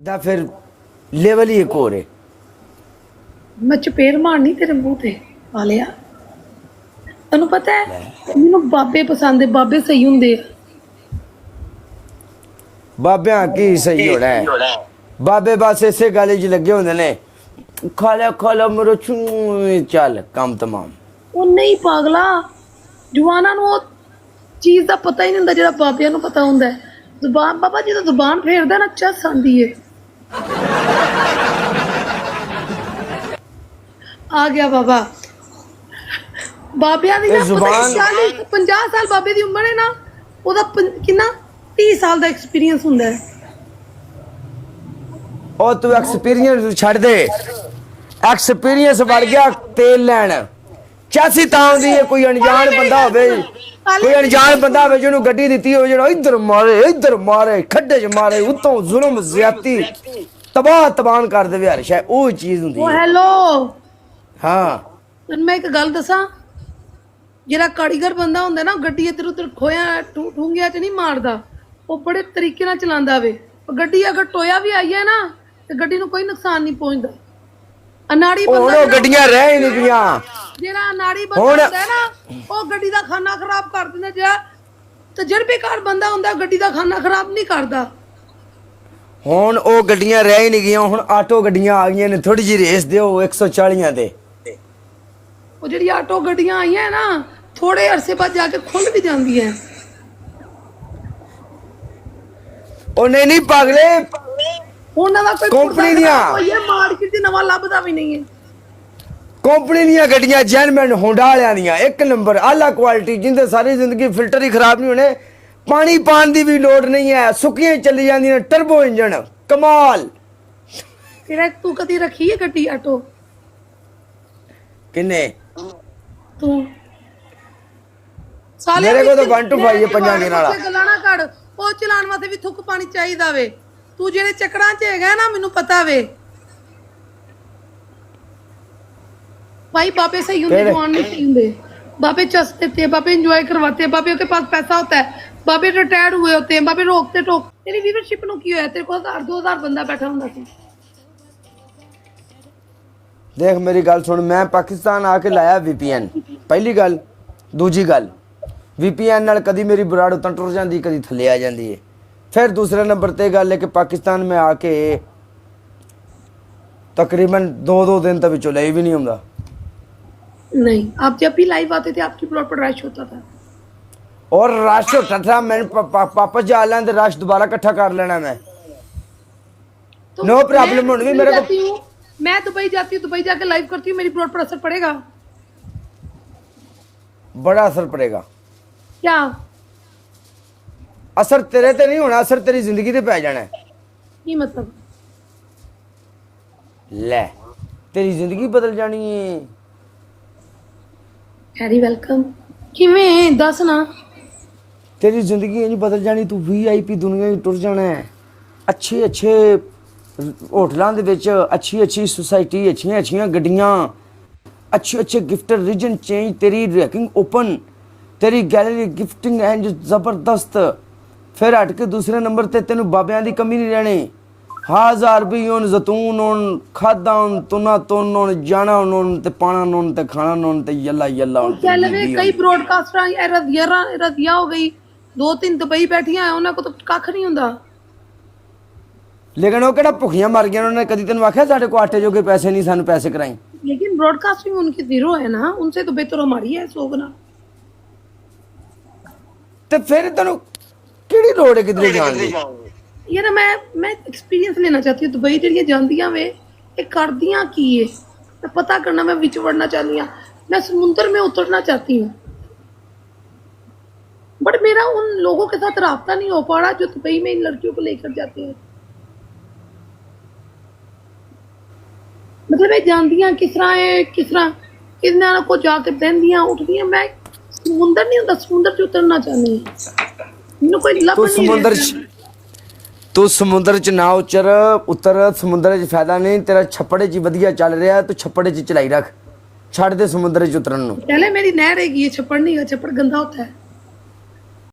ਦਾ ਫਿਰ ਲੈਵਲ ਹੀ ਇੱਕ ਹੋਰ ਹੈ। ਮੈਂ ਚਪੇੜ ਮਾਰਨੀ ਤੇਰੇ ਮੂੰਹ ਤੇ ਵਾਲਿਆ। ਤੈਨੂੰ ਪਤਾ ਹੈ ਮੈਨੂੰ ਬਾਬੇ ਪਸੰਦ ਹੈ, ਬਾਬੇ ਸਹੀ ਹੁੰਦੇ ਆ। ਬਾਬਿਆਂ ਕੀ ਸਹੀ ਹੋਣਾ ਹੈ, ਬਾਬੇ ਬਸ ਇਸੇ ਗੱਲ 'ਚ ਲੱਗੇ ਹੁੰਦੇ ਨੇ, ਖਾ ਲਿਆ ਮੇਰਾ ਛੂ ਚੱਲ ਕੰਮ ਤਮਾਮ। ਉਹ ਨਹੀਂ ਪਾਗਲਾ, ਜਵਾਨਾਂ ਨੂੰ ਉਹ ਚੀਜ਼ ਦਾ ਪਤਾ ਹੀ ਨਹੀਂ ਹੁੰਦਾ ਜਿਹੜਾ ਬਾਬਿਆਂ ਨੂੰ ਪਤਾ ਹੁੰਦਾ ਹੈ। ਜ਼ੁਬਾਨ ਬਾਬਾ ਜਦੋਂ ਜ਼ੁਬਾਨ ਫੇਰਦਾ ਨਾ ਚੱਸ ਆਂਦੀ ਹੈ। ਆ ਗਿਆ ਬਾਬਾ। ਬਾਬਿਆਂ ਦੀ ਨਾ 50 ਸਾਲ ਬਾਬੇ ਦੀ ਉਮਰ ਹੈ ਨਾ, ਉਹਦਾ ਕਿੰਨਾ 30 ਸਾਲ ਦਾ ਐਕਸਪੀਰੀਅੰਸ ਹੁੰਦਾ ਹੈ। ਉਹ ਤੂੰ ਐਕਸਪੀਰੀਅੰਸ ਛੱਡ ਦੇ, ਐਕਸਪੀਰੀਅੰਸ ਵੜ ਗਿਆ ਤੇਲ ਲੈਣ। ਚਾਸੀ ਤਾਂ ਆਉਂਦੀ ਹੈ ਕੋਈ ਅਣਜਾਣ ਬੰਦਾ ਹੋਵੇ, ਕੋਈ ਅਣਜਾਣ ਬੰਦਾ ਹੋਵੇ ਜਿਹਨੂੰ ਗੱਡੀ ਦਿੱਤੀ ਹੋਵੇ, ਜਿਹੜਾ ਇੱਧਰ ਮਾਰੇ ਖੱਡੇ 'ਚ ਮਾਰੇ, ਉੱਤੋਂ ਜ਼ੁਲਮ ਜ਼ਿਆਦਤੀ ਤਬਾਨ ਕਰ ਦੇਵੇ ਹਰ ਸ਼ੈ, ਉਹ ਚੀਜ਼ ਹੁੰਦੀ ਹੈ। ਹੈਲੋ ਹਾਂ ਤੈਨੂੰ ਮੈਂ ਇੱਕ ਗੱਲ ਦੱਸਾਂ, ਜਿਹੜਾ ਕਾਰੀਗਰ ਬੰਦਾ ਹੁੰਦਾ ਨਾ, ਗੱਡੀ ਇੱਧਰ ਉੱਧਰ ਖੋਇਆ ਠੂੰਗਿਆ 'ਚ ਨਹੀਂ ਮਾਰਦਾ, ਉਹ ਬੜੇ ਤਰੀਕੇ ਨਾਲ ਚਲਾਉਂਦਾ ਵੇ। ਗੱਡੀ ਅਗਰ ਟੋਇਆ ਵੀ ਆਈ ਹੈ ਨਾ ਤੇ ਗੱਡੀ ਨੂੰ ਕੋਈ ਨੁਕਸਾਨ ਨਹੀਂ ਪਹੁੰਚਦਾ। ਅਨਾੜੀ ਬੰਦਾ, ਗੱਡੀਆਂ ਰਹਿ ਹੀ ਨਹੀਂ ਗਈਆਂ। ਜਿਹੜਾ ਅਨਾੜੀ ਬੰਦਾ ਹੁੰਦਾ ਨਾ, ਉਹ ਗੱਡੀ ਦਾ ਖਾਨਾ ਖਰਾਬ ਕਰ ਦਿੰਦਾ। ਜਿਹੜਾ ਤਜਰਬੇਕਾਰ ਬੰਦਾ ਹੁੰਦਾ, ਗੱਡੀ ਦਾ ਖਾਨਾ ਖਰਾਬ ਨਹੀਂ ਕਰਦਾ। ਹੁਣ ਉਹ ਗੱਡੀਆਂ ਰਹਿ ਹੀ ਨਹੀਂ ਗਈਆਂ, ਹੁਣ ਆਟੋ ਗੱਡੀਆਂ ਆ ਗਈਆਂ ਨੇ। ਥੋੜੀ ਜਿਹੀ ਰੇਸ ਦਿਓ 140 ਤੇ। ਉਹ ਜਿਹੜੀ ਆਟੋ ਗੱਡੀਆਂ ਆਈਆਂ ਨਾ, ਥੋੜੇ ਅਰਸੇ ਬਾਅਦ ਜਾ ਕੇ ਖੁੱਲ ਵੀ ਜਾਂਦੀਆਂ। ਉਹ ਨਹੀਂ ਪਾਗਲੇ, ਉਹਨਾਂ ਦਾ ਕੋਈ ਕੰਪਨੀ ਦੀਆਂ ਮਾਰਕੀਟ 'ਚ ਨਵਾਂ ਲੱਭਦਾ ਵੀ ਨਹੀਂ ਹੈ। ਕੰਪਨੀ ਦੀਆਂ ਗੱਡੀਆਂ ਜੈਨਮੈਨ ਹੋਂਡਾ ਵਾਲਿਆਂ ਦੀਆਂ ਇੱਕ ਨੰਬਰ ਆਲਾ ਕੁਆਲਿਟੀ, ਜਿੰਦੇ ਸਾਰੀ ਜ਼ਿੰਦਗੀ ਫਿਲਟਰ ਹੀ ਖਰਾਬ ਨਹੀਂ ਹੋਣੇ, ਪਾਣੀ ਪਾਣ ਦੀ ਵੀ ਲੋੜ ਨਹੀਂ ਹੈ, ਸੁੱਕੀਆਂ ਚੱਲੀ ਜਾਂਦੀਆਂ, ਟਰਬੋ ਇੰਜਣ ਕਮਾਲ। ਤੇਰਾ ਤੂੰ ਕਦੀ ਰੱਖੀ ਹੈ ਗੱਡੀ ਆਟੋ? ਕਿੰਨੇ ਤੂੰ ਮੇਰੇ ਕੋਲ ਤਾਂ 1 to 5 ਹੈ ਪੰਜਾਂ ਦੇ ਨਾਲ। ਗੱਲਾਂ ਨਾ ਕਰ, ਉਹ ਚਲਾਉਣ ਵਾਸਤੇ ਵੀ ਥੁੱਕ ਪਾਣੀ ਚਾਹੀਦਾ ਵੇ। ਤੂੰ ਜਿਹੜੇ ਚੱਕਰਾਂ 'ਚ ਹੈਗਾ ਨਾ, ਮੈਨੂੰ ਪਤਾ ਵੇ भाई। बाबे सही होंगे, जवान नहीं सही होंगे। बाबे चसते थे, बाबे एंजॉय करवाते हैं, बाबे के पास पैसा होता है, बाबे रिटायर्ड हुए होते हैं, बाबे रोकते टोक। तेरी व्यूअरशिप नु की होया? तेरे को 1000-2000 बंदा बैठा हुंदा सी। देख मेरी गल सुन, मैं पाकिस्तान आके लाया VPN, पहली गल। दूजी गल, VPN नाल कदी मेरी बराड़ उतां टुर जांदी, कदी थल्ले आ जांदी है। फिर दूसरे नंबर ते गल है कि पाकिस्तान में आके तकरीबन 2-2 दिन तो विचों ले भी नहीं आउंदा। नहीं, आप जब भी लाइव आते थे आपकी प्लॉट पर रश होता था। और रश होता था, मैंने वापस जा लेना तो रश दोबारा इकट्ठा कर लेना मैं, तो नो प्रॉब्लम। होनी मेरे को, मैं दुबई जाती हूँ, दुबई जाके लाइव करती हूँ, मेरी प्लॉट पर असर पड़ेगा? बड़ा असर पड़ेगा। क्या असर तेरे ते नहीं होना, असर तेरी जिंदगी ते पै जाना है। ये मतलब ले तेरी जिंदगी बदल जानी है। Very welcome. किवें दस ना, तेरी जिंदगी नहीं बदल जानी, तू VIP दुनिया टुर जाना है। अच्छे अच्छे होटलों के विच, अच्छी सोसाइटी, अच्छियां गड्डियां, अच्छे गिफ्ट, रीजन चेंज, तेरी रैकिंग ओपन, तेरी गैलरी गिफ्टिंग एंड जबरदस्त। फिर हट के दूसरे नंबर ते तेन बाबियां की कमी नहीं रहनी। 1000 भी होन, जतून होन, खादा होन, तुना तुन होन, जाना होन ते पाना होन ते खाना होन ते यल्ला होन। चल वे कई ब्रॉडकास्टर रदिया हो गई, 2-3 दुबई बैठियां हैं, उन्हां को तो कख नहीं हुंदा। लेकिन वो केड़ा भुखियां मर गया, उन्होंने कदी तेन आख्या साडे को आटे जोगे पैसे नहीं, सानू पैसे कराई। लेकिन ब्रॉडकास्टिंग उनकी जीरो है ना, उनसे तो बेहतर हमारी है 100 गुना। ते फिर तेन केड़ी लोड़ है किधरे जान दी? यार मैं एक्सपीरियंस लेना चाहती हूँ। दुबई जड़ियां जांदियां वे ये करदियां की है, मैं पता करना, मैं विच वड़ना चाहती हूँ, मैं समुद्र में उतरना चाहती हूँ। बट मेरा उन लोगों के साथ रास्ता नहीं हो पा रहा जो दुबई में इन लड़कियों को लेकर जाते हैं। मतलब ये जांदियां किस तरह है, किस तरह किन्ना को जाकर बहदियां उठदियां। मैं समुद्र नहीं होता, समुद्र च उतरना चाहती हूँ। मैनूं कोई लभ नहीं रहा। तू समुद्र च ना उतर, समुद्र च फायदा नहीं। तेरा छप्पड़े च वधिया चल रहा है, तू छप्पड़े च चलाई रख, छड़ दे समुद्र च उतरन नूं। पहले मेरी नहर हैगी, छप्पड़ नहीं है, छप्पड़ गंदा होता है।